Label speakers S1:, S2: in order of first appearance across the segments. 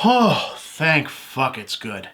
S1: Oh, thank fuck it's good.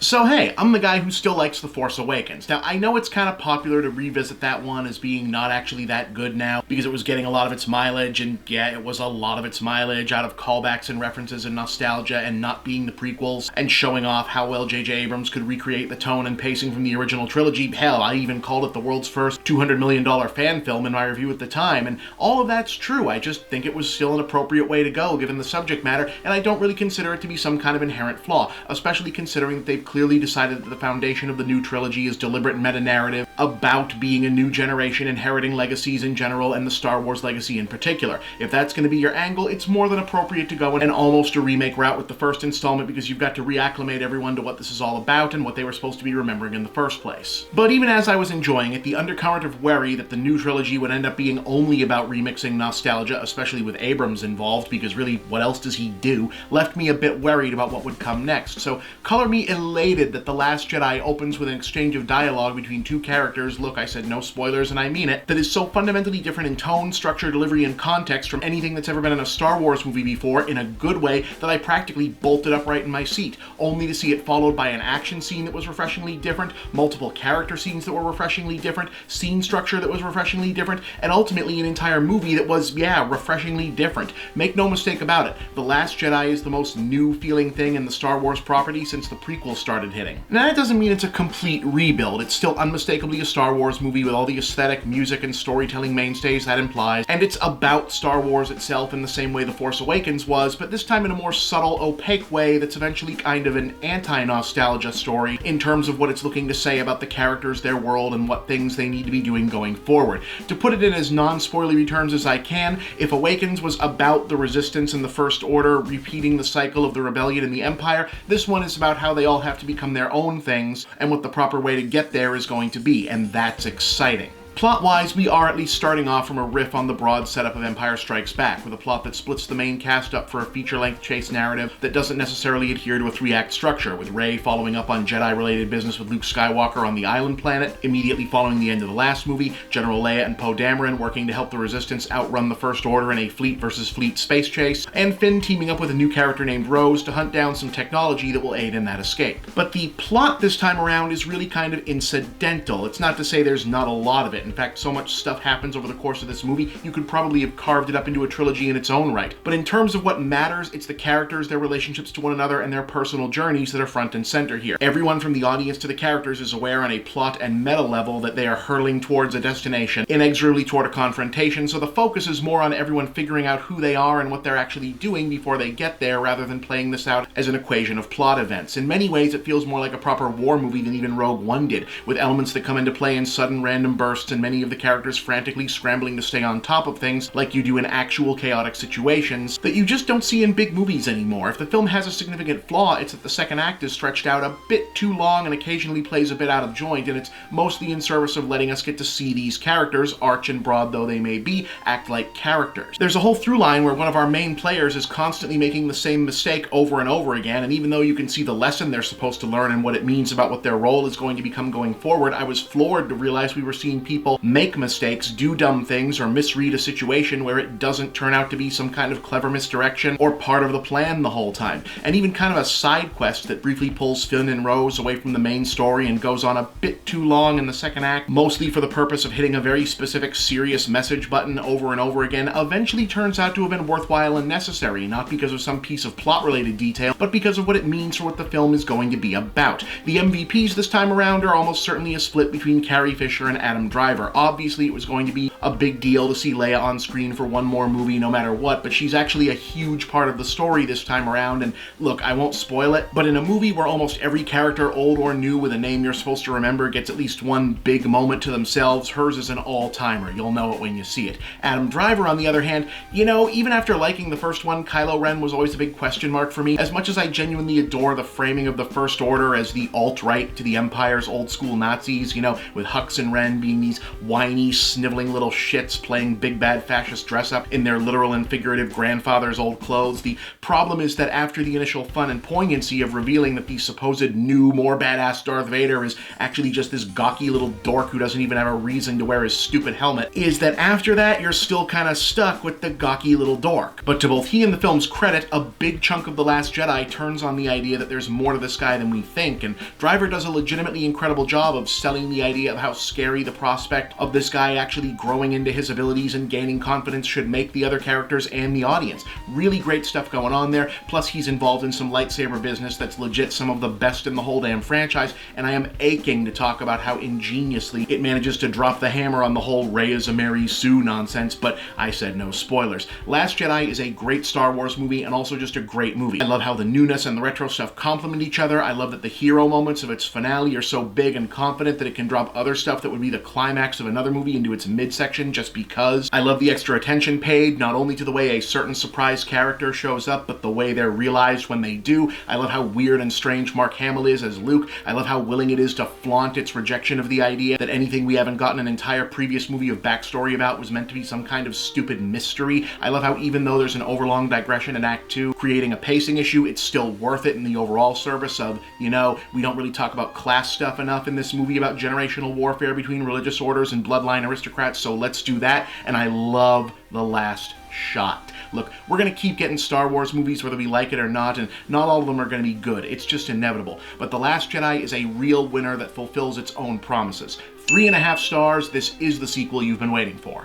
S1: So hey, I'm the guy who still likes The Force Awakens. Now, I know it's kind of popular to revisit that one as being not actually that good now, because it was getting a lot of its mileage, and yeah, it was a lot of its mileage out of callbacks and references and nostalgia and not being the prequels, and showing off how well J.J. Abrams could recreate the tone and pacing from the original trilogy. Hell, I even called it the world's first $200 million fan film in my review at the time, and all of that's true. I just think it was still an appropriate way to go, given the subject matter, and I don't really consider it to be some kind of inherent flaw, especially considering that they've clearly decided that the foundation of the new trilogy is deliberate meta-narrative about being a new generation inheriting legacies in general and the Star Wars legacy in particular. If that's going to be your angle, it's more than appropriate to go in almost a remake route with the first installment, because you've got to reacclimate everyone to what this is all about and what they were supposed to be remembering in the first place. But even as I was enjoying it, the undercurrent of worry that the new trilogy would end up being only about remixing nostalgia, especially with Abrams involved, because really, what else does he do, left me a bit worried about what would come next. So color me elated that The Last Jedi opens with an exchange of dialogue between two characters, look, I said no spoilers and I mean it, that is so fundamentally different in tone, structure, delivery, and context from anything that's ever been in a Star Wars movie before, in a good way, that I practically bolted upright in my seat, only to see it followed by an action scene that was refreshingly different, multiple character scenes that were refreshingly different, scene structure that was refreshingly different, and ultimately an entire movie that was, yeah, refreshingly different. Make no mistake about it, The Last Jedi is the most new-feeling thing in the Star Wars property since the prequels started hitting. Now, that doesn't mean it's a complete rebuild. It's still unmistakably a Star Wars movie with all the aesthetic, music, and storytelling mainstays that implies, and it's about Star Wars itself in the same way The Force Awakens was, but this time in a more subtle, opaque way that's eventually kind of an anti-nostalgia story in terms of what it's looking to say about the characters, their world, and what things they need to be doing going forward. To put it in as non-spoilery terms as I can, if Awakens was about the Resistance and the First Order repeating the cycle of the Rebellion and the Empire, this one is about how they all have to become their own things and what the proper way to get there is going to be, and that's exciting. Plot-wise, we are at least starting off from a riff on the broad setup of Empire Strikes Back, with a plot that splits the main cast up for a feature-length chase narrative that doesn't necessarily adhere to a three-act structure, with Rey following up on Jedi-related business with Luke Skywalker on the island planet, immediately following the end of the last movie, General Leia and Poe Dameron working to help the Resistance outrun the First Order in a fleet versus fleet space chase, and Finn teaming up with a new character named Rose to hunt down some technology that will aid in that escape. But the plot this time around is really kind of incidental. It's not to say there's not a lot of it. In fact, so much stuff happens over the course of this movie, you could probably have carved it up into a trilogy in its own right. But in terms of what matters, it's the characters, their relationships to one another, and their personal journeys that are front and center here. Everyone from the audience to the characters is aware on a plot and meta level that they are hurtling towards a destination, inexorably toward a confrontation, so the focus is more on everyone figuring out who they are and what they're actually doing before they get there, rather than playing this out as an equation of plot events. In many ways, it feels more like a proper war movie than even Rogue One did, with elements that come into play in sudden random bursts and many of the characters frantically scrambling to stay on top of things like you do in actual chaotic situations that you just don't see in big movies anymore. If the film has a significant flaw, it's that the second act is stretched out a bit too long and occasionally plays a bit out of joint, and it's mostly in service of letting us get to see these characters, arch and broad though they may be, act like characters. There's a whole through line where one of our main players is constantly making the same mistake over and over again, and even though you can see the lesson they're supposed to learn and what it means about what their role is going to become going forward, I was floored to realize we were seeing people make mistakes, do dumb things, or misread a situation where it doesn't turn out to be some kind of clever misdirection or part of the plan the whole time. And even kind of a side quest that briefly pulls Finn and Rose away from the main story and goes on a bit too long in the second act, mostly for the purpose of hitting a very specific serious message button over and over again, eventually turns out to have been worthwhile and necessary, not because of some piece of plot-related detail, but because of what it means for what the film is going to be about. The MVPs this time around are almost certainly a split between Carrie Fisher and Adam Driver. Obviously, it was going to be a big deal to see Leia on screen for one more movie no matter what, but she's actually a huge part of the story this time around, and look, I won't spoil it, but in a movie where almost every character, old or new, with a name you're supposed to remember gets at least one big moment to themselves, hers is an all-timer. You'll know it when you see it. Adam Driver, on the other hand, you know, even after liking the first one, Kylo Ren was always a big question mark for me. As much as I genuinely adore the framing of the First Order as the alt-right to the Empire's old-school Nazis, you know, with Hux and Ren being these whiny, sniveling little shits playing big bad fascist dress-up in their literal and figurative grandfather's old clothes. The problem is that after the initial fun and poignancy of revealing that the supposed new, more badass Darth Vader is actually just this gawky little dork who doesn't even have a reason to wear his stupid helmet, is that after that you're still kind of stuck with the gawky little dork. But to both he and the film's credit, a big chunk of The Last Jedi turns on the idea that there's more to this guy than we think, and Driver does a legitimately incredible job of selling the idea of how scary the prospect of this guy actually growing into his abilities and gaining confidence should make the other characters and the audience. Really great stuff going on there, plus he's involved in some lightsaber business that's legit some of the best in the whole damn franchise, and I am aching to talk about how ingeniously it manages to drop the hammer on the whole Rey is a Mary Sue nonsense, but I said no spoilers. Last Jedi is a great Star Wars movie and also just a great movie. I love how the newness and the retro stuff complement each other. I love that the hero moments of its finale are so big and confident that it can drop other stuff that would be the climax of another movie into its midsection just because. I love the extra attention paid, not only to the way a certain surprise character shows up, but the way they're realized when they do. I love how weird and strange Mark Hamill is as Luke. I love how willing it is to flaunt its rejection of the idea that anything we haven't gotten an entire previous movie of backstory about was meant to be some kind of stupid mystery. I love how even though there's an overlong digression in Act 2, creating a pacing issue, it's still worth it in the overall service of, you know, we don't really talk about class stuff enough in this movie about generational warfare between religious orders and bloodline aristocrats, so let's do that. And I love The Last Shot. Look, we're going to keep getting Star Wars movies whether we like it or not, and not all of them are going to be good. It's just inevitable. But The Last Jedi is a real winner that fulfills its own promises. 3.5 stars. This is the sequel you've been waiting for.